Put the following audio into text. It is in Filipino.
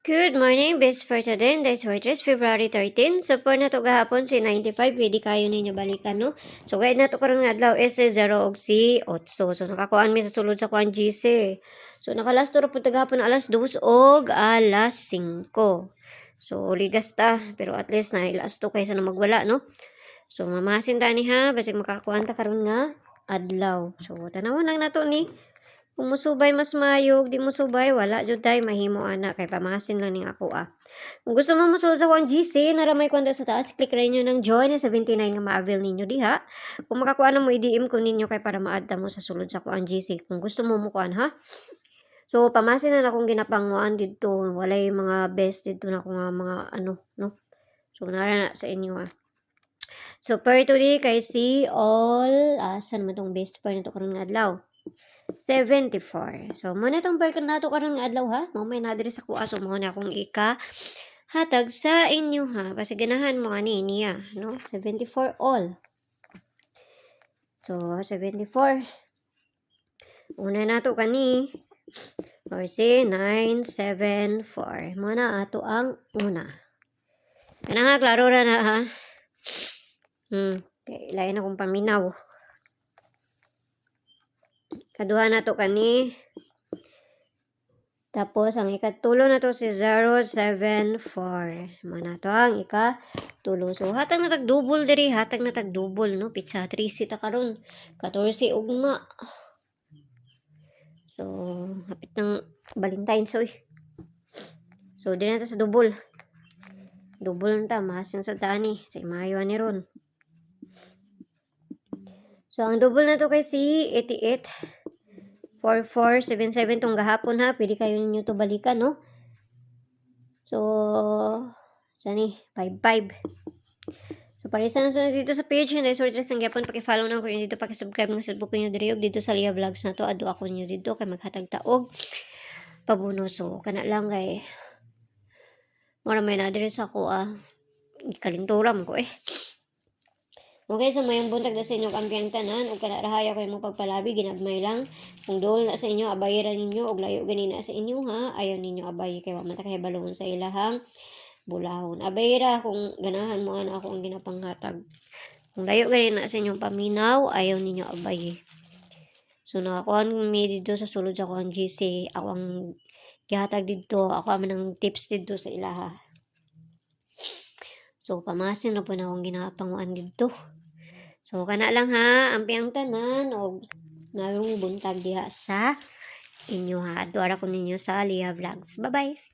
Good morning, best for today, this is February 13. So, for na to gahapon si 95, pwede kayo ninyo balikan, no? So, guide na to karon nga adlaw is 0 og si 8. So, nakakuan mi sa sulod sa kuan GC. So, nakalas to po gahapon alas 2 og alas 5. So, ligas ta, pero at least na ilas to kaysa na magwala, no? So, mamasin ta ni ha, basta makakuan ta karon nga adlaw. So, tanawon lang nato ni kung musubay mas mayog, di musubay, wala jud tay mahimo ana kay pamasin lang ning ako ah. Kung gusto mo mosulod sa 1GC, naramay ko sa taas, click rin nyo ng join na 79 nga ma-avail ninyo diha. Kung makakuha na mo, i-DM ko ninyo kay para ma-add mo sa sulod sa 1GC. Kung gusto mo mukuan ha. So, pamasin na akong ginapanguan dito. Walay mga best dito na akong mga ano, no? So, nara na sa inyo ah. So, per today, kay si all, saan mo itong best per nito karon nga adlaw? 74. So, muna itong barkan nato karon nga adlaw ha. Mamay na diri sa kuha. So, muna akong hatag sa inyo ha. Kasi ganahan mo ani niya. No? 74 all. So, 74. Una nato kani. Or si 974. Muna ato ang una. Kana klaro ra na ha. Okay, lain akong paminaw. Kaduha na to kani. Tapos, ang ikatulo na to si 074. Mana to ang ikatulo. So, hatag na tag-double diri. Hatag na tag-double, no? Pizza 3 sita karon 14 ugma. So, hapit ng Valentine's, oy. So, di na ta sa double. Double na ta. Mahasin sa tani. Sa imayo ni ron. So, ang double na to kay si 88. 4477 tong gahapon ha. Pwede kayo ninyo to balikan, no? So, sani, 55. So, parisan na dito sa page na sorry tres ng gyapon paki-follow na ko yun dito, paki-subscribe ng Facebook niyo diri og dito sa Lia Vlogs na to adu ako niyo dito kay maghatag taog pabuno. So, kana lang kay mura may na diri sa ako kalinturam ko eh. Okay, so mayong buntag na sa inyo kampiyang tanan ug kana rahaya ko imong pagpalabi ginagmay lang. Kung dool na sa inyo abayaran ninyo og layo gani na sa inyo ha. Ayaw ninyo abay kay wa man ta kay balon sa ilahang bulahon. Abayra kung ganahan mo ana ako ang ginapanghatag. Kung layo gani na sa inyong paminaw, ayaw ninyo abay. So nakakuan mi dito sa sulod sa kuan GC, ako ang gihatag dito, ako man ang tips dito sa ilaha. So pamasin na po na akong ginapanguan dito. So, kana lang ha, ampiang tanan, o narong buntag diha sa inyo ha. Duara ko ninyo sa Lia Vlogs. Bye-bye!